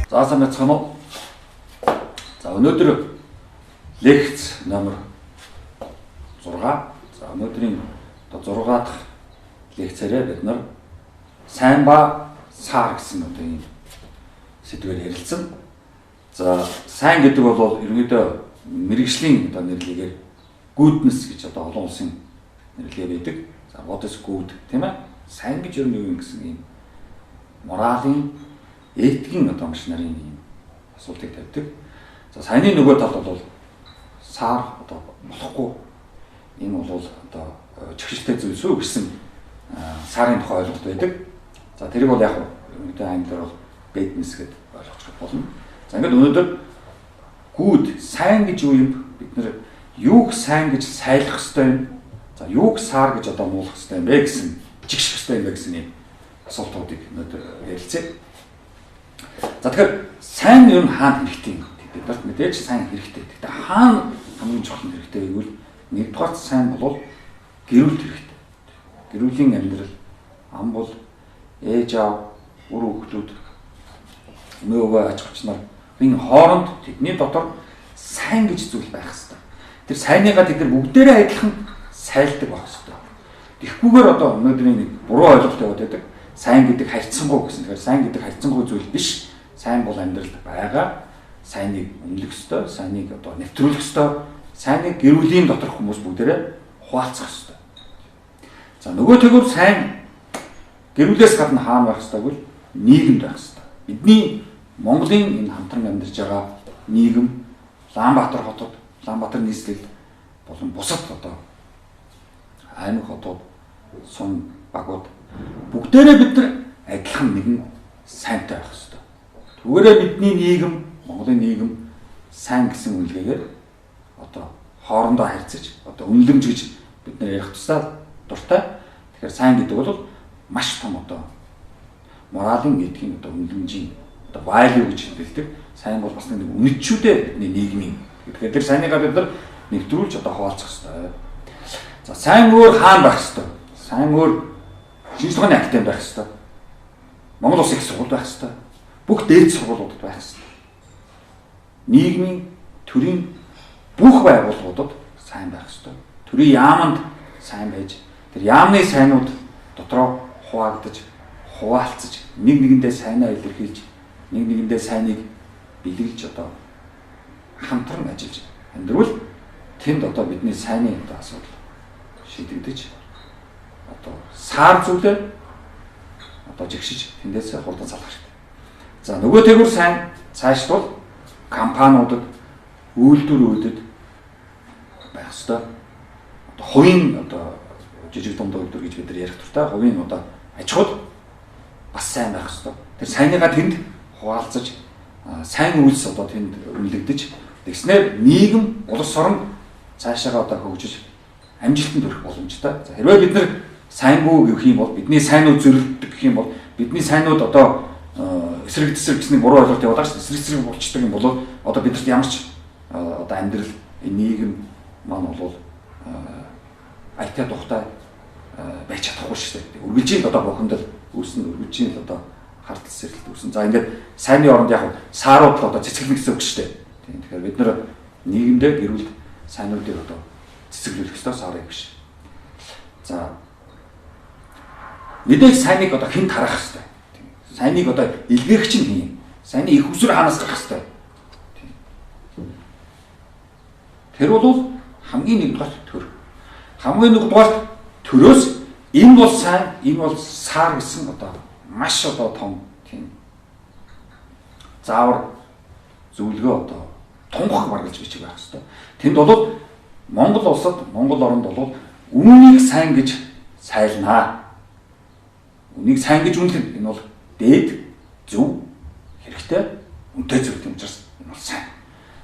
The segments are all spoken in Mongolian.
За сайн байцгаана уу? За өнөөдөр лекц номер 6. За өнөөдрийн 6 дахь лекцээрээ бид нар сайн ба саар гэсэн ийм сэдвээр ярилцсан. За сайн гэдэг бол ерөнхийдөө мэргэжлийн нэрлэгээр goodness гэж олон улсын нэрлэгээ байдаг. За what is good тийм ээ? Сайн гэж юу юм гэсэн ийм моралын этикийн маш нарийн ийм асуултыг тавьдаг. За саяны нөгөө талд бол саар болохгүй энэ бол чигшилтэй зүйлс үү гэсэн сарын тухай ойлголт байдаг. За тэрийг бол яг үүнтэй англиар бол badness гэдэг ойлгож болно. За ингээд өнөөдөр good сайн гэж юу юм? Бид нэр юуг сайн гэж сайлах ёстой юм? За юуг саар гэж муулах ёстой юм бэ гэсэн чигших ёстой юм бэ гэсэн ийм асуултуудыг өнөөдөр ярилцъя. За тэгэхээр сайн юм хаана хэрэгтэй юм? Бид мэдээж сайн хэрэгтэй. Гэхдээ хаана хамгийн чухал хэрэгтэй гэвэл нэгдүгээр сайн бол гэрүүлт хэрэгтэй. Гэрүүлийн амьдрал ам бол ээж аав, үр хүүхдүүд, эмээ өвөө аж ахуйч нар энэ хооронд тэдний дотор сайн гэж зүйл байх хэрэгтэй. Тэр сайныгаа тэд нар бүгдээрээ адилхан сайлдаг байх хэрэгтэй. Тэгэхгүйгээр өнөөдрийн нэг буруу ойлголт яваад байдаг. Сайн гэдэг харьцангуй гэсэн. Тэгэхээр сайн гэдэг харьцангуй зүйл биш. Сайн бол амьдралд байгаа. Сайныг үнэлэх ёстой, сайныг нэвтрүүлэх ёстой, сайныг гэрүүлийн доторх хүмүүс бүгдээрээ хуваалцах ёстой. За нөгөө тэгвэр сайн гэрүүлээс гадна хаана байх ёстой гэвэл нийгэмд байх ёстой. Бидний Монголын энэ хамтран амьдарч байгаа нийгэм Улаанбаатар хотод, Улаанбаатар нийслэлд болон бусад аймаг хотод, сум багууд бүгдээрээ бид нар адилхан нэгэн сайнтай байх ёстой. Түүгээрээ бидний нийгэм Монголын нийгэм сайн гэсэн үнэлгээгээр хоорондоо харьцаж үнэлэмж гэж бид нэр ярих тусаа дуртай. Тэгэхээр сайн гэдэг бол маш том моралын этикийн үнэлэмжийн value гэж хэлдэг. Сайн бол бас нэг үнэтчүүдээ бидний нийгмийн. Тэгэхээр тэр сайныгаа бид нар нэвтрүүлж хуваалцах хэрэгтэй. За сайн өөр хаана байх хэрэгтэй? Сайн өөр шинжлэх ухааны академид байх хэрэгтэй. Монгол Улсын их сургуульд байх хэрэгтэй. Бүх дээд сургуулиудад байх хэрэгтэй. Нийгмийн төрийн бүх байгууллагуудад сайн байх ёстой. Төрийн яаманд сайн байж, тэр яамны сайнууд дотроо хуваагдаж, хуваалцаж, нэг нэгэндээ сайнаа илэрхийлж, нэг нэгэндээ сайныг бэлгэлж хамтран ажиллаж амьдрал тэнд бидний сайнны асуудал шийдэгдэж саар зүйлээ жигшиж тэндээс хурдан салах хэрэгтэй. За нөгөө тэгвэр сайн цааш бол компаниудад, үйлдвэрүүдэд байх ёстой. Хувийн жижиг дунд үйлдвэр гэж бид нар ярих туртай. Хувийн аж ахуйд бас сайн байх ёстой. Тэр сайныгаа тэнд хуваалцаж, сайн үйлс тэнд үнэлэгдэж, тэгснээр нийгэм, улс орон цаашаага хөгжиж амжилтанд хүрэх боломжтой. За хэрвээ бид нар сайнгүй гэх юм бол бидний сайнууд зөрөлддөг гэх юм бол бидний сайнууд эсрэг тесрэг гэсний буруу ойлголт яваад байгаа шүү дээ. Эсрэг болчдөг юм бол бидэрт ямар ч амьдрал нийгэм маань бол айтаа тухтай байж чадахгүй шүү дээ. Үргэлжийн бохомдол үүснэ, үргэлжийн хартал сэрэлт үүснэ. За ингээд сайнны оронд яг саарууд цэцгэлнэ гэсэн үг шүү дээ. Тэгэхээр бид нар нийгэмдээ гэрүүлд сайнуудыг цэцгэлүүлэх ёстой, саарыг биш. За мэдээж сайныг хэн тарах ёстой. Сайныг илгээх чинь хин. Сайнны их усроо хаанаас гарах ёстой. Тэр бол хамгийн нэгдүгээр төр. Хамгийн нэгдүгээр төрөөс энэ бол сайн, энэ бол саар гэсэн маш том тийм заавар зөвлөгөө тунхаг маргалж бичиг байх ёстой. Тэнд бол Монгол улсад, Монгол оронд бол үнийг сайн гэж сайлнаа. Үнийг сайн гэж үнэлнэ. Энэ бол дээд, зөв, хэрэгтэй, үнэтэй зүйл юм учраас энэ бол сайн.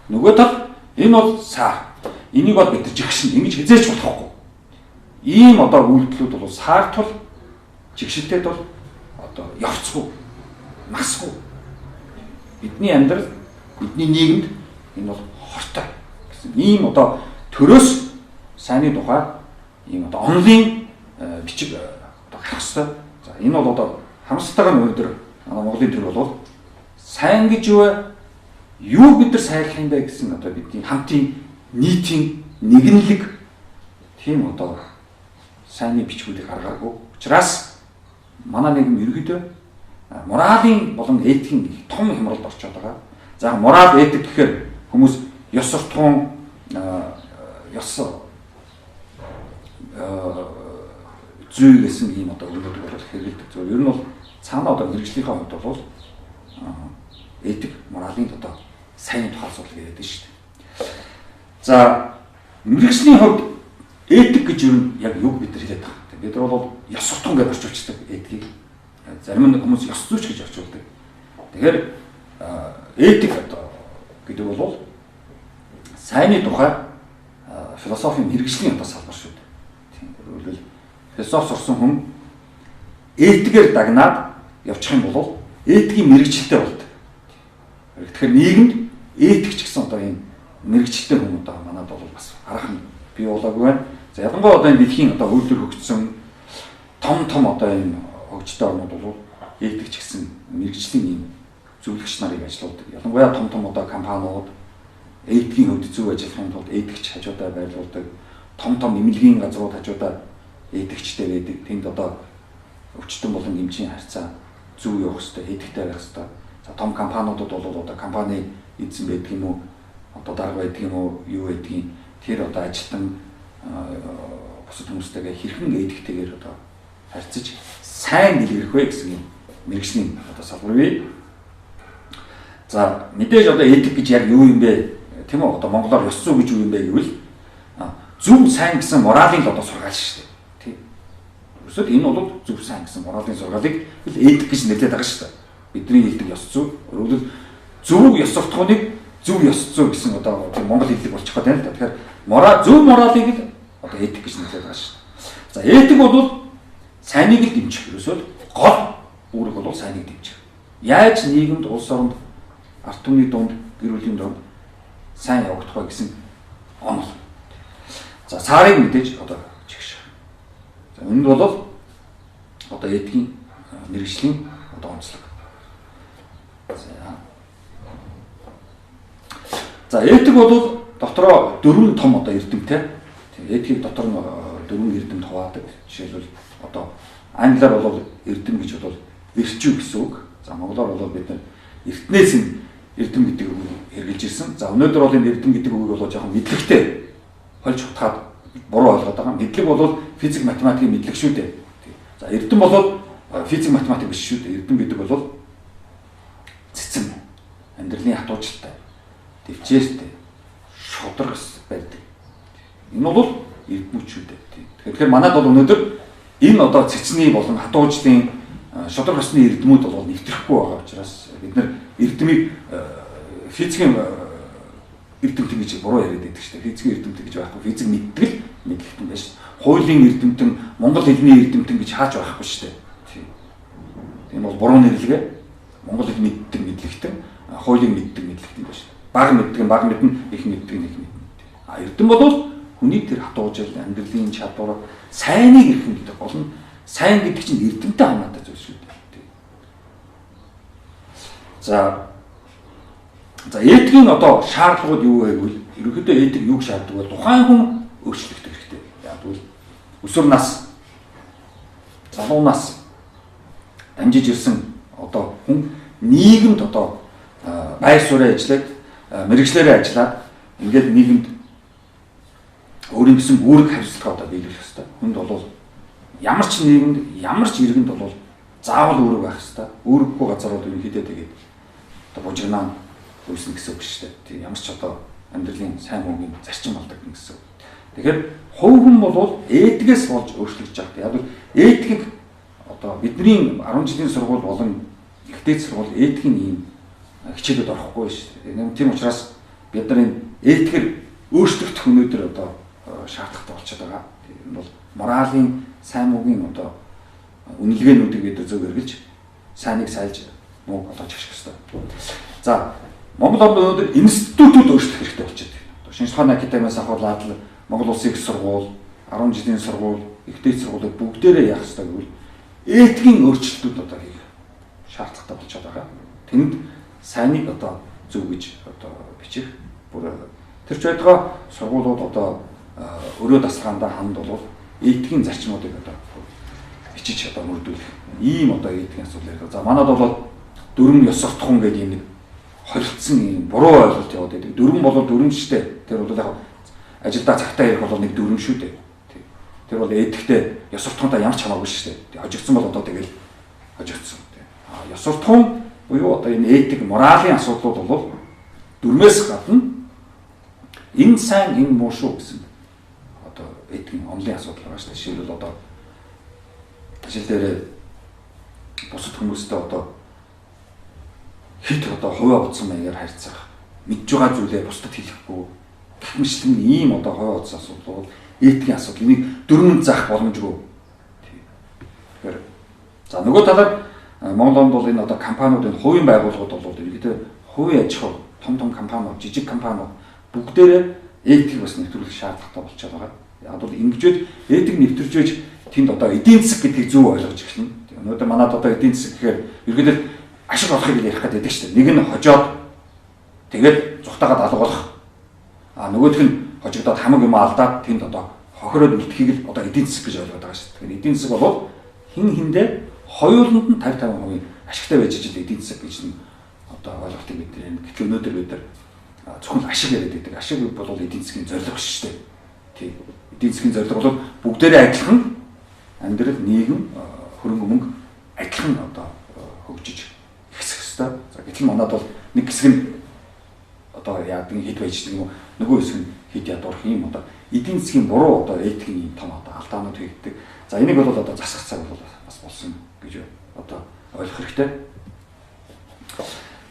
Нөгөө тал энэ бол саар. Энийг бол бид жигшин ингэж хязгаарч болохгүй. Ийм үйлдэлүүд бол саарт бол жигшилтэд бол явцгүй, насгүй. Бидний амьдрал, бидний нийгэмд энэ бол хортой гэсэн. Ийм төрөөс сайнны тухай ийм онлын бичиг гарах ёстой. За энэ бол харамсалтайгаар өнөөдөр Монголын төр бол Сайн гэж юу бид нар сайрлах юм бэ гэсэн одоо бидний хамтын нийтийн нэгэнлэг тийм одоо сайнны бичгүүдийг гаргаагүй. Учираас манай нийгэм ерөөдөө моралын болон этикийн том хямралд орчод байгаа. За морал этик гэхээр хүмүүс ёс суртахуун ёс зүй гэсэн ийм одоо өгөөд бол хэрэгэлдэг. Зөв ер нь бол цаана одоо мэрэгжлийнхээ хувьд бол этик моралын одоо сайн тухай асуудал гэдэг шүү дээ. За мэрэгжлийн хувьд этик гэж юу яг юг бид нар хэлээд байгаа. Бид нар бол ёс суртахуун гэж орчуулдаг этикийг. Зарим нь хүмүүс ёс зүйч гэж орчуулдаг. Тэгэхээр этик одоо гэдэг бол сайнны тухай философийн мэрэгжлийн одоо салбар шүү дээ. Тийм өөрөлдөл философи сурсан хүн этикээр дагнаад явчих юм бол этикийн мэрэгчлэлтэй болдог. Тэгэхээр нийгэмд этик ч гэсэн одоо ийм мэрэгчлэлтэй хүн одоо манад бол бас харах нь бий болоогүй байна. За ялангуяа одоо энэ дэлхийн одоо хөгжлөөр хөгжсөн том одоо энэ хөгжтэй орнууд бол этик ч гэсэн мэрэгжлийн ийм зөвлөгч нарыг ажилуулдаг. Ялангуяа том одоо компаниуд этикийн хувьд зөв ажиллахын тулд этикч хажуудаа байрлуулдаг. Том эмнэлгийн газрууд хажуудаа этикчтэй байдаг. Тэнд одоо өвчтөн болон эмчийн харьцаа зөв явах хэрэгтэй, этиктэй байх хэрэгтэй. За том компаниудад бол одоо компани эзэн байдаг юм уу? Одоо дарга байдаг юм уу? Юу байдгийг тэр одоо ажилтан бусад хүмүүстэйгээ хэрхэн этиктэйгээр одоо харьцаж сайн дэлгэрэх вэ гэсэн юм мэрэгжлийн одоо салбар бий. За мэдээж одоо этик гэж яг юу юм бэ? Тийм үү? Одоо монголоор ёс зүй гэж юу юм бэ гэвэл зөв сайн гэсэн моралын одоо сургаал шүү дээ. Тийм. Өөрөсөд энэ бол зөв сайн гэсэн моралын сургаалыг этик гэж нэрлэдэг байгаа шүү дээ. Бидний хэлдэг ёс зүй. Өөрөлдөл зөв ёс суртахууныг зөв ёс зүй гэсэн одоо тийм монгол хэллэг болчих гээд байна л да. Тэгэхээр зөв моралыг л одоо этик гэж нэрлэдэг байгаа шүү дээ. За этик бол сайныг л дэмжих. Ерөөсөө гол үүрэг бол сайныг дэмжих. Яаж нийгэмд, улс оронд, ард түмний дунд, гэр бүлийн дунд сайн явагдах вэ гэсэн онол. За цаарыг мэдээж одоо чигш. За энэ бол одоо этикийн мэрэгжлийн одоо онцлог. За этик бол дотроо дөрвөн том одоо эрдэмтэй. Этикийг дотор нь дөрвөн эрдэмт хуваадаг. Жишээлбэл одоо англиар бол эрдэм гэж бол virtue гэсэн үг. За монголоор бол бид эртнээс нь эрдэм гэдэг үгийг хэрэгжилж ирсэн. За өнөөдөр бол энэ эрдэм гэдэг үгийг бол жоохон мэдлэгтэй хольж утгаад буруу ойлгоод байгаа. Мэдлэг бол физик, математикийн мэдлэг шүү дээ. За эрдэм бол физик, математик биш шүү дээ. Эрдэм гэдэг бол цэцэн, амьдралын хатуужилтай, төвчээртэй, шударгас байдаг. Энэ бол эрдэмч шүү дээ. Тэгэхээр манайд бол өнөөдөр энэ одоо цэцний болон хатуужлын шударгасны эрдэмүүд бол нэвтрэхгүй байгаа учраас бид нар эрдэмийг физикийн эрдэмтэн гэж буруу яриад байдаг шүү дээ. Физикийн эрдэмтэн гэж байхгүй. Физик мэддэг мэдлэгтэн байна шүү дээ. Хуулийн эрдэмтэн, монгол хэлний эрдэмтэн гэж хааж байхгүй шүү дээ. Тийм бол буруу нэрлэгээ. Монгол хэл мэддэг мэдлэгтэн, хуулийн мэддэг мэдлэгтэн байна шүү дээ. Бага мэддэг нь бага мэднэ, их мэддэг нь их мэднэ. Эрдэм бол хүний тэр хатуужил, амьдралын чадвар, сайныг эрхэн гэдэг болно. Сайн гэдэг чинь эрдэмтэй хамаатай зүйл шүү дээ. За этикийн одоо шаардлагууд юу вэ гэвэл ерөнхийдөө этик юуг шаарддаг вэ? Тухайн хүн өөрчлөгдөх хэрэгтэй. Яг бол өсвөр нас, залуу нас дамжиж ирсэн одоо хүн нийгэмд одоо байр суурь ажиллаад мэрэгчлэрээ ажиллаад ингээд нийгэмд өөрийн гэсэн үүрэг хариуцлага одоо биелүүлэх хэрэгтэй. Хүнд бол ямар ч нийгэмд, ямар ч иргэнд бол заавал үүрэг байх хэрэгтэй. Үүрэггүй газарууд ерөнхийдөө тэгээд одоо бужигнаа үүснэ гэсэн үг шүү дээ. Тийм ямар ч одоо амьдралын сайн мөнгөний зарчим болдог гэсэн үг. Тэгэхээр хувь хүн бол этикээс болж өөрчлөгдөж байгаа. Яг бол этикийг одоо бидний 10 жилийн сургууль болон ихтэй сургууль этикийн ийм хичээлүүд орохгүй шүү дээ. Тийм учраас бид нар энэ этикээр өөрчлөгдөх өнөөдөр одоо шаардлагатай болчиход байгаа. Энэ бол моралын сайн мөнгөний одоо үнэлгээнүүдийг бид зөв эргэлж сайныг сайлж мөнгө олж авчих хэрэгтэй. За Монгол орнд өнөөдөр институтууд өөрчлөх хэрэгтэй болчиход байна. Шинжлэх ухааны академиас ахуулаад Монгол Улсын их сургууль, 10 жилийн сургууль, ихтэй сургуулиуд бүгдээрээ яах хэрэгтэй гэвэл этикийн өөрчлөлтүүд одоо хийх шаардлагатай болчиход байгаа. Тэнд сайныг одоо зөв гэж одоо бичих. Бүр тэр ч байтугай сургуулиуд одоо өрөө дасгаандаа ханд бол этикийн зарчмуудыг одоо бичиж одоо мөрдүүлэх. Ийм одоо этикийн асуудал яриа. За манад бол дөрвөн ёс суртахуун гэдэг юм нэг хоригдсан юм буруу ойлголт яваад байдаг. Дөрвөн бол дөрвөн шүү дээ. Тэр бол яг ажилдаа цагтаа ярих бол нэг дөрвөн шүү дээ. Тэр бол этиктэй ёс суртахуунтай ямар ч хамаагүй шүү дээ. Хожигдсон бол одоо тэгэл хожигдсон. Ёс суртахуун буюу одоо энэ этик, моралын асуудлууд бол дөрмөөс гадна энэ сайн энэ муу шүү гэсэн одоо этикийн онлын асуудал байгаа шүү дээ. Жишээлбэл одоо ажил дээр бусад хүмүүстэй одоо хэд одоо хувиа утсан маягаар харьцах, мэдж байгаа зүйлээ бусдад хэлэхгүй гэх мэтлэн ийм одоо хувиа утсан асуудал бол этикийн асуудал. Энийг дөрмөнд заах боломжгүй. Тэгэхээр за нөгөө талаар Монголд бол энэ одоо компаниудын хувийн байгууллагууд бол ерөнхийдөө хувийн аж ахуй том компаниуд, жижиг компаниуд бүгдээрээ этик бас нэвтрүүлэх шаардлагатай болчиход байгаа. Яг бол ингэжээд этик нэвтэржээж тэнд одоо эдийн засаг гэдгийг зөв ойлгож эхэлнэ. Өнөөдөр манад одоо эдийн засаг гэхээр ерөнхийдөө ашиг олохыг ярих гэдэг шүү дээ. Нэг нь хожоод тэгээд зүхтагаад алгуулах. Нөгөөх нь хожигдоод хамаг юм алдаад тэнд одоо хохироод үлдэхийг л одоо эдийн засаг гэж ойлгоод байгаа шүү дээ. Тэгэхээр эдийн засаг бол хин хиндээ хоёуланд нь 50% ашигтай байж ижил эдийн засаг гэж нь одоо ойлголтыг бид нэр. Гэтэл өнөөдөр бид нар зөвхөн ашиг яриад байдаг. Ашиг бол эдийн засгийн зорилго шүү дээ. Тийм. Эдийн засгийн зорилго бол бүгдээрээ адилхан амьдрал, нийгэм, хөрөнгө мөнгө адилхан одоо хөгжиж ихсэх ёстой. За гэтэл манад бол нэг хэсэг нь одоо яадаг хэд байж юм уу? Нөгөө хэсэг нь хэд ядуурх юм одоо эдийн засгийн буруу одоо этикийн том одоо алдаанууд хийгддэг. За энийг бол одоо засах цаг бол бас болсон гэж одоо ойлгох хэрэгтэй.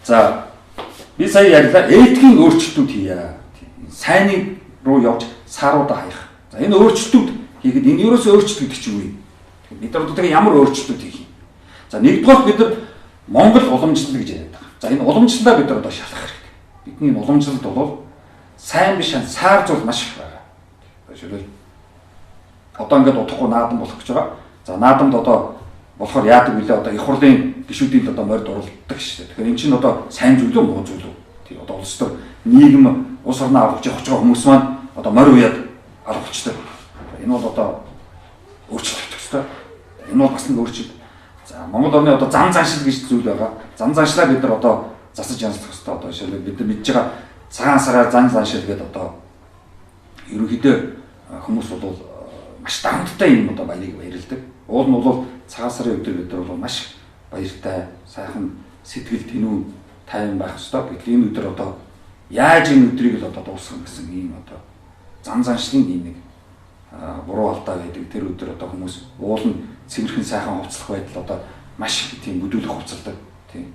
За би сая ярьлаа этикийн өөрчлөлтүүд хийя. Сайныг руу явж сааруудаа хаях. За энэ өөрчлөлтүүд хийхэд энэ ерөөсөө өөрчлөлт гэдэг чинь юу юм? Бид нар одоо ямар өөрчлөлтүүд хийх юм? За нэгдүгээр бид нар Монгол уламжлал гэж яриад байгаа. За энэ уламжлалаа бид нар одоо шалгах хэрэгтэй. Бидний уламжлалд бол сайн биш саар зүйл маш их байгаа. Жишээлбэл одоо ингээд удахгүй наадам болох гэж байгаа. За наадамд одоо болохоор яадаг вүлээ одоо их хурлын гишүүдийн одоо морьд уралддаг шүү дээ. Тэгэхээр эн чинь одоо сайн зүйл үү муу зүйл үү? Тийм одоо улс төр нийгэм улс орноо авах явж байгаа хүмүүс маань одоо морь уяад алгавчдаг. Энэ бол одоо өөрчлөлт хэрэгтэй. Энэ бол бас нэг өөрчлөлт. За Монгол орны одоо зам заншил гэж зүйл байгаа. Зам заншлаа бид нар одоо засаж янзлах хэрэгтэй. Одоо жишээлбэл бид нар мэдж байгаа цагаан сараар зам заншил гэдэг одоо ерөнхийдөө хүмүүс бол маш давттай юм одоо баярыг баярлдаг. Уул нь бол цагаан сарын өдөр бид нар бол маш баяртай, сайхан сэтгэл тэнүү тайван байх хэрэгтэй. Гэтэл энэ өдөр одоо яаж энэ өдрийг л одоо дуусгах гэсэн ийм одоо зам заншлын ийм нэг буруу алдаа байдаг. Тэр өдөр одоо хүмүүс уул нь цэвэрхэн сайхан хувцлах байдал одоо маш тийм бүдүүлэх хувцалдаг. Тийм.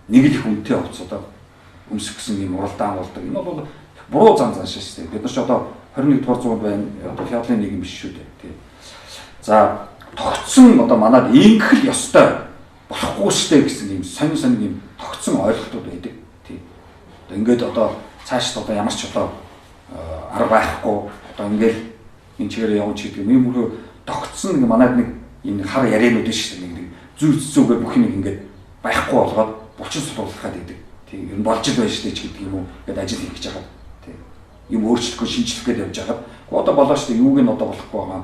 Нэг л их үнэтэй хувц одоо өмсөх гэсэн ийм уралдаан болдог. Энэ бол буруу зам заншил шүү дээ. Бид нар ч одоо 21-р зуунд байна. Одоо феодалын нийгэм биш шүү дээ. Тийм. За тогтсон одоо манад ингэх л ёстой болохгүй штэ гэсэн ийм сонин ийм тогтсон ойлголтууд байдаг. Тийм. Одоо ингээд одоо цаашд одоо ямар ч одоо арга байхгүй одоо ингээд энэ чигээр явж гэдэг юм мөрөө тогтсон нэг манад нэг энэ хар ярианууд шүү дээ. Нэг зүй зүүгээр бүх юм ингээд байхгүй болгоод булчин суулгах гэдэг. Тийм. Ер нь болж л байж штэ ч гэдэг юм уу. Ингээд ажил хийж байгаа. Тийм. Юм өөрчлөхгүй шинжлэх гээд явж байгаа. Одоо болоо штэ юуг нь одоо болохгүй байгаа.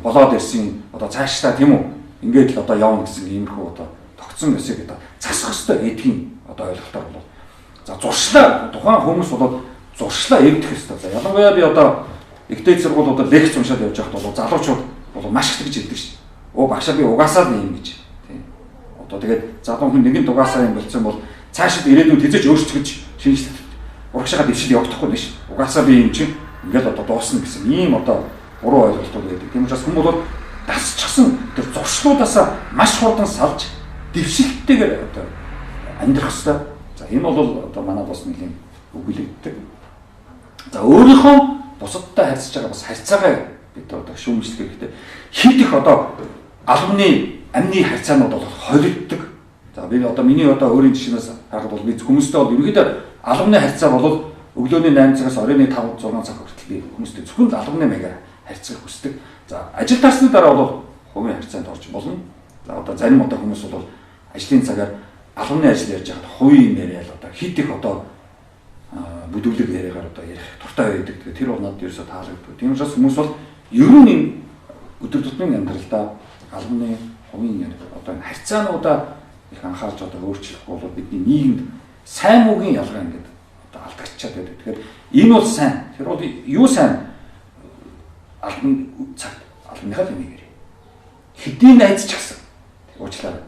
Болоод ирсэн одоо цаашдаа тийм үү ингээд л одоо явна гэсэн иймэрхүү одоо тогтсон ёсыг одоо засах ёстой эдгийн одоо ойлголтоор бол за зуршлаа тухайн хүмүүс бол зуршлаа эвдэх ёстой. За ялангуяа би одоо ихтэй сургуулиудад лекц уншаад явж байхад бол залуучууд бол маш их тэгж хэлдэг шүү дээ. Оо багшаа би угаасаа л юм гэж тийм. Одоо тэгээд залуу хүн нэгэн угаасаа юм болцсон бол цаашид ирээдүйд хэзээ ч өөрчлөгдөж шинжлэх урагшаага дэвшил явагдахгүй биш. Угаасаа би юм чинь ингээд одоо дуусна гэсэн ийм одоо буруу ойлголтууд байдаг. Тийм учраас хүмүүс бол дасчихсан тэр зуршлуудаас маш хурдан салж дэвшилттэйгээр одоо амьдрах ёстой. За энэ бол одоо манайд бас нэлийн өгүүлэгддэг. За өөрийнхөө бусадтай харьцаж байгаа бас харьцаагаа бид одоо шүүмжлэх хэрэгтэй. Хэд их одоо албаны амны харьцаанууд бол холилддог. За би одоо миний одоо өөрийн жишээнээс харахад бол би хүмүүстэй бол ерөнхийдөө албаны харьцаа бол өглөөний 8 цагаас оройн 5 6 цаг хүртэл би хүмүүстэй зөвхөн албаны маягаар харьцах хүсдэг. За ажил таарсны дараа бол хувийн харьцаанд орж болно. За одоо зарим одоо хүмүүс бол ажлын цагаар албаны ажил ярьж байгаа хувийн яриад одоо хит их одоо бүдүүлэг яриагаар одоо ярих туртай байдаг. Тэр бол надад ерөөсө таалагддаг. Тийм учраас хүмүүс бол ер нь энэ өдөр тутмын амьдралдаа албаны хувийн одоо харьцаануудаа их анхаарч одоо өөрчлөх бол бидний нийгэмд сайн муугийн ялгаа ингээд одоо алдагдчихад байдаг. Тэгэхээр энэ бол сайн. Тэр бол юу сайн албан цагт албаныхаа юм ярив. Хэдийн найз ч гэсэн уучлаарай.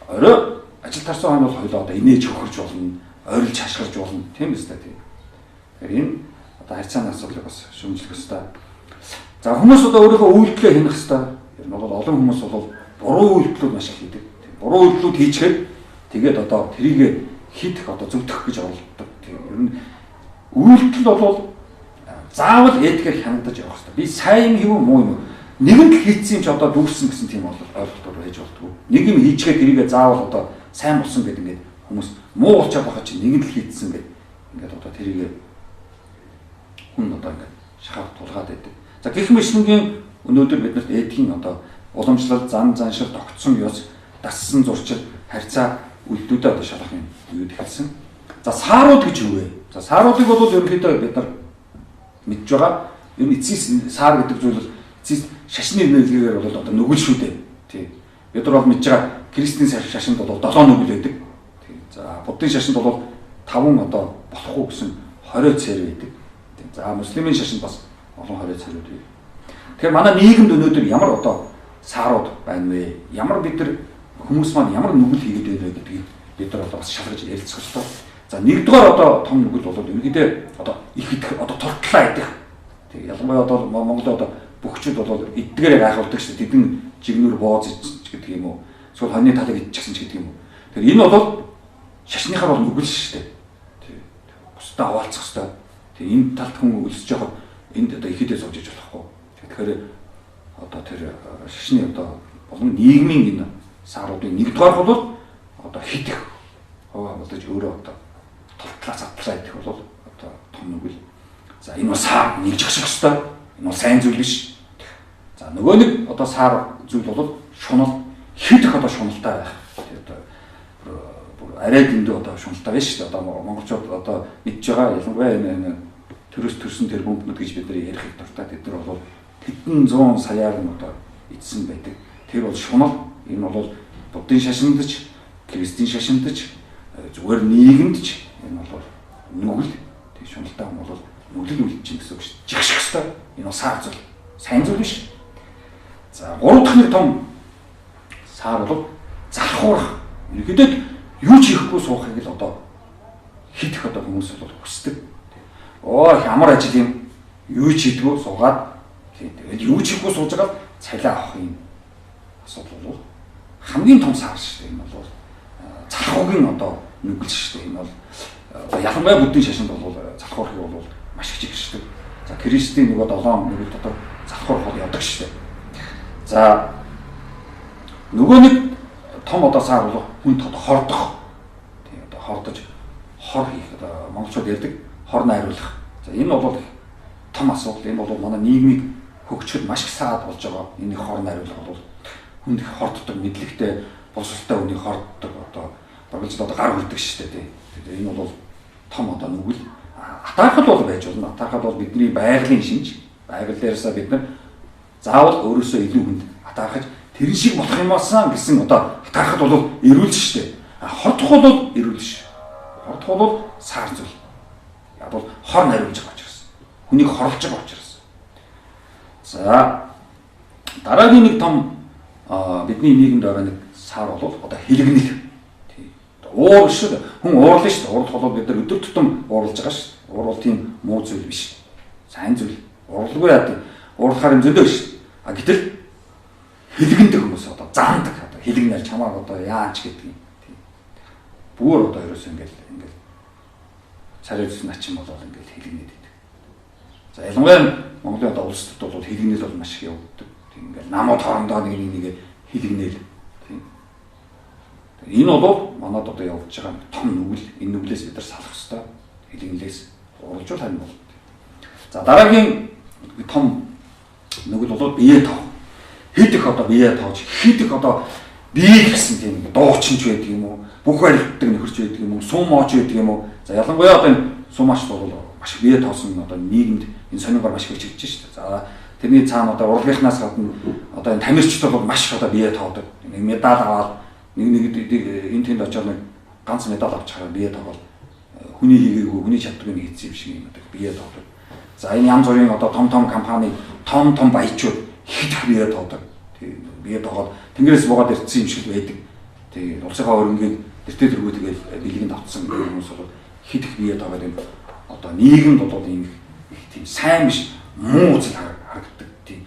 Орой ажил тарсан хойно бол хоёлоо одоо инээж хөхөрж болно, ойрлж хашгирж болно. Тийм үстэй тийм. Тэгэхээр энэ одоо харьцааны асуудлыг бас шүүмжлэх ёстой. За хүмүүс одоо өөрийнхөө үйлдэлээ хянах ёстой. Ер нь бол олон хүмүүс бол буруу үйлдэлүүд маш их хийдэг. Буруу үйлдэлүүд хийчихэд тэгээд одоо тэрийг хит их одоо зөвдөх гэж оролддог. Тийм. Ер нь үйлдэл бол заавал этикээр хянагдаж явах хэрэгтэй. Би сайн юм хийв муу юм. Нэгэнт хийцсэн юм чи одоо дүүрсэн гэсэн тийм ойлголтоор байж болтгоо. Нэг юм хийчихэд тэрийг заавал одоо сайн болсон гэдэг ингээд хүмүүс муу болчиход байгаа чи нэгэнт хийцсэн гэдэг. Ингээд одоо тэрийг хүн одоо ингээд шахаад тулгаад байдаг. За гэх мэтлэнгийн өнөөдөр биднэрт этикийн одоо уламжлал, зан заншил, тогтсон ёс, дассан зурчил, харьцаа үйлдэлүүдээ одоо шалгах юм юу хэлсэн. За саарууд гэж юу вэ? За сааруудыг бол ерөнхийдөө бид нар мэдж байгаа. Ер нь эцсийн саар гэдэг зүйл бол эцсийн шашны нөлөөлөөр бол одоо нүгэл шүү дээ. Тий. Бид нар бол мэдж байгаа Кристийн шашинд бол 7 нүгэл байдаг. Тий. За буддын шашинд бол 5 одоо болохгүй гэсэн 20 цэр байдаг. Тий. За мусlimын шашинд бас олон 20 цэрүүд байдаг. Тэгэхээр манай нийгэмд өнөөдөр ямар одоо саарууд байна вэ? Ямар бид нар хүмүүс маань ямар нүгэл хийгээд байна гэдгийг бид нар одоо бас шалгаж ярилцах хэрэгтэй. За нэгдүгээр одоо том нүгэл бол ерөнхийдөө одоо их идэх одоо туртлаа идэх. Тэг ялангуяа одоо Монголд одоо бөхчүүд бол эдгээрээ гайхуулдаг шүү дээ. Тэдэн жигнүр бооз гэдэг юм уу? Эсвэл хоньны талыг идчихсэн ч гэдэг юм уу? Тэгэхээр энэ бол шашныхаар бол нүгэл шүү дээ. Тэг бусдаа хаваалцах хэрэгтэй. Тэг энэ талд хүн өлсөж явахад энд одоо их идэж сууж иж болохгүй. Тэгэхээр одоо тэр шашны одоо болон нийгмийн энэ сааруудын нэгдүгээр бол одоо хитэх хаваа бодож өөрөө одоо толтлаа задлаа идэх бол одоо том нүгэл. За энэ бол саар нэгжих шиг хэвээр. Энэ бол сайн зүйл биш. За нөгөө нэг одоо саар зүйл бол шунал хитэх одоо шуналтай байх. Одоо бүр арай дэндүү одоо шуналтай байна шүү дээ. Одоо монголчууд одоо мэдж байгаа ялангуяа энэ төрөөс төрсөн тэр бөмбнүүд гэж бид нар ярих дуртай. Тэд нар бол хэдэн зуун саяар нь одоо эдсэн байдаг. Тэр бол шунал. Энэ бол буддын шашинд ч, Кристийн шашинд ч, зүгээр нийгэмд ч энэ бол нүгэл. Тэг шуналтай юм бол нүгэл үлдчихин гэсэн үг шүү дээ. Жигших хэвээр. Энэ бол саар зүйл. Сайн зүйл биш. За гурав дахь нэг том саар бол залхуурах. Ерөнхийдөө юу ч хийхгүй суухыг л одоо хит их одоо хүмүүс бол хүсдэг. Оо ямар ажил юм. Юу ч хийдгүү суугаад тэгээд юу ч хийхгүй сууж байгаа цалиа авах юм. Асуудал бол хамгийн том саар шүү дээ. Энэ бол залхуугийн одоо нүгэл шүү дээ. Энэ бол ялангуяа буддын шашинд бол залхуурахыг бол маш их жигшдэг. За Кристийн нөгөө 7 нүгэл дотор залхуурах бол ядаг шүү дээ. За нөгөө нэг том одоо саар бол хүн одоо хордох. Тийм одоо хордож хор хийх одоо монголчууд ярьдаг хор найруулах. За энэ бол том асуудал. Энэ бол манай нийгмийг хөгжөхөд маш их саад болж байгаа. Энэ хор найруулах бол хүн их хорддог мэдлэгтэй боловсралтай хүний хорддог одоо багж одоо гар хүрдэг шүү дээ. Тэгээд энэ бол том одоо нүгэл. Атаархал бол байж болно. Атаархал бол бидний байгалийн шинж. Байгаль дээрээс бид нар заавал өөрөөсөө илүү хүнд атаархаж тэрэн шиг болох юм басан гэсэн одоо атаархал бол эрүүл шүү дээ. Хордох бол эрүүл шүү. Хордох бол саар зүйл. Яг бол хор нариулж байгаа учраас. Хүнийг хорлож байгаа учраас. За дараагийн нэг том бидний нийгэмд байгаа нэг саар бол одоо хэлгэнэл. Уур шүү дээ. Хүн уурлаа шүү дээ. Уурлах бол бид нар өдөр тутам уурлаж байгаа шүү. Уур бол тийм муу зүйл биш. Сайн зүйл. Уурлахгүй яа. Уурлахаар юм зөндөө шүү. А гэтэл хэлгэндэг хүмүүс одоо заандаг одоо хэлгэнэл чамааг одоо яач гэдэг юм. Тийм. Бүр одоо ерөөсөө ингээл царайс начин болоод ингээл хэлгэнээд байдаг. За ялангуяа Монголын одоо улс төрд бол хэлгэнэл бол маш их явагддаг. Тийм ингээл намууд хоорондоо нэг хэлгэнэл. Тийм. Энэ бол манад одоо явж байгаа том нүгэл. Энэ нүглээс бид нар салах хэрэгтэй. Хэлгэнэлээс уралжуул харин бол. За дараагийн том нүгэл бол бие тоо. Хэд их одоо бие тоож, хэд их одоо бие гэсэн тийм дуучин ч байдаг юм уу? бүх барилддаг нөхөрч байдаг юм уу, сум мооч байдаг юм уу. За ялангуяа одоо энэ сум маач бол маш бие тоосон одоо нийгэмд энэ сонирхол маш их хичээж шүү дээ. За тэрний цаана одоо урлагийнхнаас гадна одоо энэ тамирчид бол маш их одоо бие тоодог. Нэг медаль аваад нэг энэ тэнд очоод нэг ганц медаль авч хараа бие тоогоо хүний хийгээгүй хүний чаддагыг хийсэн юм шиг юм одоо бие тоодог. За энэ янз бүрийн одоо том компани том баячууд хидэх бие тоодог. Тэгээ бие тоогоод тэнгэрээс буугаад ирсэн юм шиг байдаг. Тэгээ улсынхаа өрнгийг тэртээ тэргүү тэгээд бэлгэнд авцсан хүмүүс бол хидэх бие тоогоод энэ одоо нийгэмд бол ийм их тийм сайн биш муу зүйл харагддаг. Тийм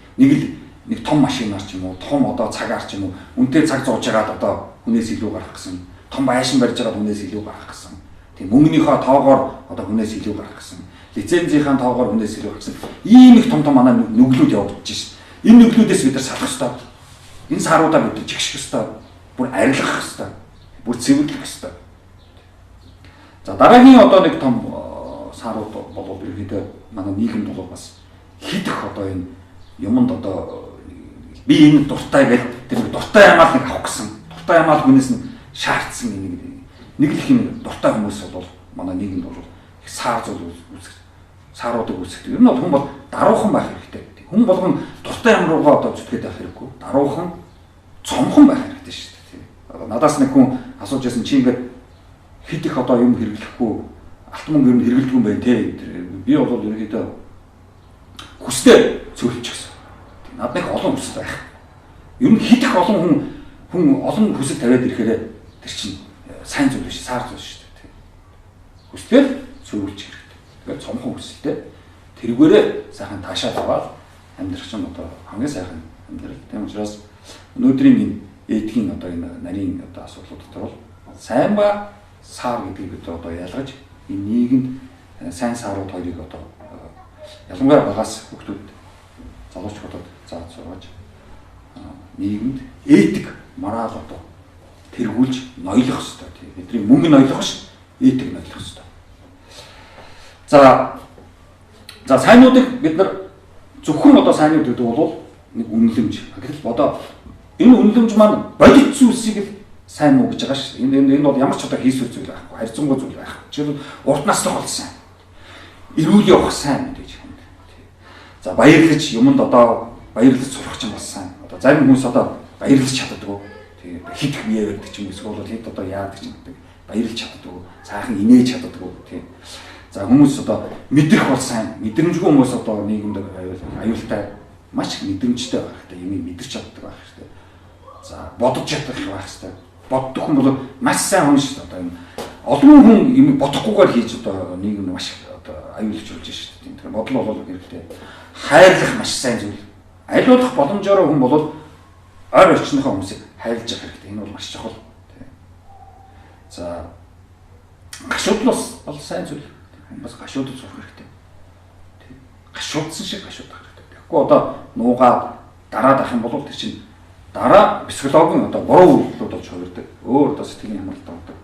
нэг том машинаар ч юм уу том одоо цагаар ч юм уу үнэтэй цаг зууж байгаад одоо хүнээс илүү гарах гэсэн том байшин барьж байгаа хүнээс илүү гарах гэсэн тийм мөнгөнийхөө тоогоор одоо хүнээс илүү гарах гэсэн лицензийнхаа тоогоор хүнээс илүү гарах гэсэн ийм их том манай нүглүүд явагдаж шин. Энэ нүглүүдээс бид нар салах ёстой. Энэ сааруудаа бид нар жигших ёстой. Бүр арилгах ёстой. Бүр цэвэрлэх ёстой. За дараагийн одоо нэг том саарууд болоод ерөөдөө манай нийгэмд бол бас хидэх одоо энэ юмд одоо би энэ дуртай гэж тэр дуртай ямаал нэг авах гэсэн дуртай ямаал хүнээс нь шаардсан нэг л их юм дуртай хүмүүс бол манай нийгэмд бол их саар зүйл үүсгэж сааруудыг үүсгэж. Ер нь бол хүн бол даруухан байх хэрэгтэй. Хүн болгон дуртай юм руугаа одоо зүтгээд байх хэрэггүй. Даруухан цомхон байх хэрэгтэй шүү дээ. Одоо надаас нэг хүн асууж байсан чи ингээд хэд их одоо юм хэрэглэхгүй алт мөнгө ер нь хэрэглэдэггүй юм байна те. Би бол ерөнхийдөө хүстэй цөөлчих гэсэн. Над нэг олон хүсэл байх. Ер нь хэд их олон хүн олон хүсэл тавиад ирэхээр тэр чинь сайн зүйл биш, саар зүйл шүү дээ. Хүсэлээр цөөлчих хэрэгтэй. Тэгэхээр цомхон хүсэлтэй тэргээрээ сайхан таашаад аваад амьдрах чинь одоо хамгийн сайхан амьдрал. Тийм учраас өнөөдрийн энэ этикийн одоо энэ нарийн одоо асуудлууд дотор бол сайн ба саар гэдгийг бид одоо ялгаж энэ нийгэмд сайн саарууд хоёрыг одоо ялангуяа багаас хүүхдүүд залуучуудад зааж сургаж нийгэмд этик мораль одоо тэргүүлж ноёлох хэрэгтэй. Тийм бидний мөнгө ноёлох ш этик ноёлох хэрэгтэй. За сайнуудыг бид нар зөвхөн одоо сайнууд гэдэг бол нэг үнэлэмж. Гэтэл одоо энэ үнэлэмж маань бодит зүйлсийг л сайн муу гэж байгаа шүү дээ. Энэ бол ямар ч одоо хийсвэр зүйл байхгүй, харьцангуй зүйл байхгүй. Жишээлбэл урт настай бол сайн. Эрүүл явах сайн гэж юм. За баярлаж юмд одоо баярлаж сурах ч юм бол сайн. Одоо зарим хүмүүс одоо баярлаж чаддаггүй. Тэгээ хидэх бие байдаг ч юм эсвэл хэд одоо яадаг ч юм гэдэг. Баярлаж чаддаггүй. Цаахан инээж чаддаггүй. Тийм. За хүмүүс одоо мэдрэх бол сайн. Мэдрэмжгүй хүмүүс одоо нийгэмд аюултай маш их мэдрэмжтэй байх хэрэгтэй. Юмыг мэдэрч чаддаг байх хэрэгтэй. За бодож чадах байх хэрэгтэй. Боддог хүн бол маш сайн хүн шүү дээ. Одоо энэ олон хүн юм бодохгүйгээр хийж одоо нийгэм маш одоо аюулж болж шүү дээ. Тэгэхээр бодол бол хэрэгтэй. Хайрлах маш сайн зүйл. Аливаалах боломжоор хүн бол ойр орчныхоо хүмүүсийг хайрлаж явах хэрэгтэй. Энэ бол маш чухал. За гашуудлаас бол сайн зүйл. Бас гашуудад сурах хэрэгтэй. Гашуудсан шиг гашуудах хэрэгтэй. Тэгэхгүй одоо нуугаад дараад ах юм бол тэр чинь дараа психологийн одоо буруу үйлдэлүүд болж хувирдаг. Өөр одоо сэтгэлийн хямралтай болдог.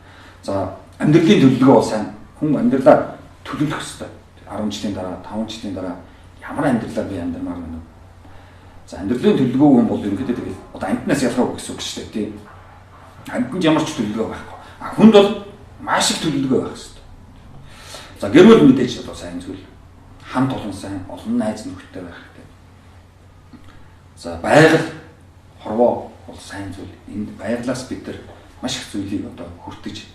За амьдралын төлөвлөгөө бол сайн. Хүн амьдралаа төлөвлөх хэрэгтэй. 10 жилийн дараа, 5 жилийн дараа ямар амьдралаар би амьдрмаар байна вэ? За амьдралын төлөвлөгөө хүн бол ерөнхийдөө тэгээд одоо амтнаас ялгаагүй гэсэн үг шүү дээ, тийм. Амтнд ямар ч төлөвлөгөө байхгүй. Хүнд бол маш их төлөвлөгөө байх хэрэгтэй. За гэр бүл мэдээж одоо сайн зүйл. Хамт олон сайн, олон найз нөхдөд байх хэрэгтэй. За байгаль хорвоо бол сайн зүйл. Энд байгалаас бид нар маш их зүйлийг одоо хүртэж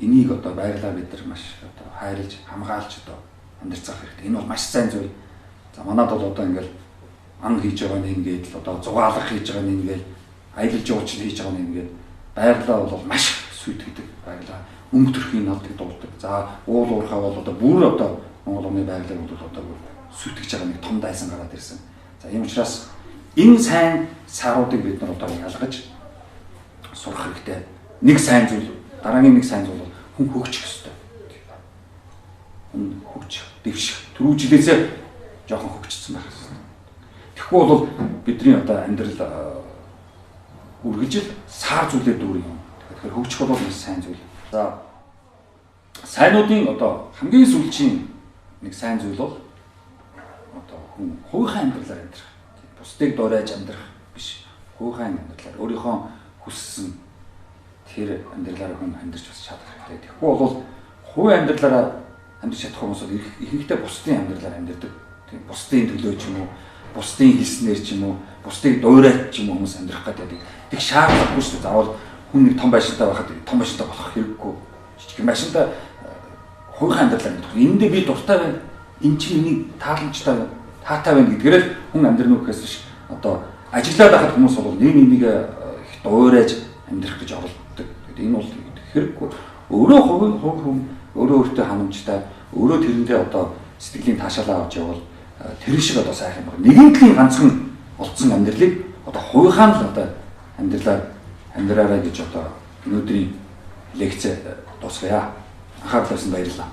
энийг одоо байгалаа бид нар маш одоо хайрлаж, хамгаалж одоо амьдарцах хэрэгтэй. Энэ бол маш сайн зүйл. За манайд бол одоо ингээл ан хийж байгаа нь ингээд л одоо зугаалах хийж байгаа нь ингээд аялал жуулчлал хийж байгаа нь ингээд байгалаа бол маш сүйтгэдэг. Байгалаа өмг төрхийн навдаг дуулдаг. За уул уурхаа бол одоо бүр одоо Монгол орны байгалыг бол одоо сүйтгэж байгаа нэг том дайсан гараад ирсэн. За ийм учраас энэ сайн сааруудыг бид нар одоо ялгаж сурах хэрэгтэй. Нэг сайн зүйл, дараагийн нэг сайн зүйл бол хүн хөгжих ёстой. Хүн хөгжих, дэвших. Түрүү жилээсээ жоохон хөгжсөн байх ёстой. Тэгэхгүй бол бидний одоо амьдрал үргэлжил саар зүйлээр дүүрэн юм. Тэгэхээр хөгжих бол нэг сайн зүйл. За сайнуудын одоо хамгийн сүүлчийн нэг сайн зүйл бол одоо хүн хувийнхаа амьдралаар амьдрах. Бусдыг дуурайж амьдрах биш. Хувийнхаа амьдралаар өөрийнхөө хүссэн тэр амьдралаараа хүн амьдарч бас чадах хэрэгтэй. Тэгэхгүй бол хувийн амьдралаараа амьдарч чадах хүмүүс бол ихэнхдээ бусдын амьдралаар амьдардаг. Тийм бусдын төлөө ч юм уу, бусдын хэлснээр ч юм уу, бусдыг дуурайч ч юм уу хүмүүс амьдрах гэдэг. Тэг шаардлагагүй шүү дээ. Заавал хүн нэг том байшинтай байхад том байшинтай болох хэрэггүй. Жижиг байшинтай хувийн амьдралаар амьдарх. Энд би дуртай байна. Энд чинь миний тааламжтай байна. Таатай байна гэдгээрээ хүн амьдрна гэхээс биш. Одоо ажиллаад байхад хүмүүс бол нэг нэгийг их дуурайж амьдрах гэж оролддог. Тэгээд энэ бол хэрэггүй. Өөрөө хувь өөрөө өөртөө ханамжтай, өөрөө тэрэндээ одоо сэтгэлийн таашаалаа авч явал тэр шиг одоо сайхан байна. Нэгэн талын ганцхан олдсон амьдралыг одоо хувийнхаа л одоо амьдраарай гэж одоо өнөөдрийн лекц дуусгая. Анхаарал тавьсан баярлалаа.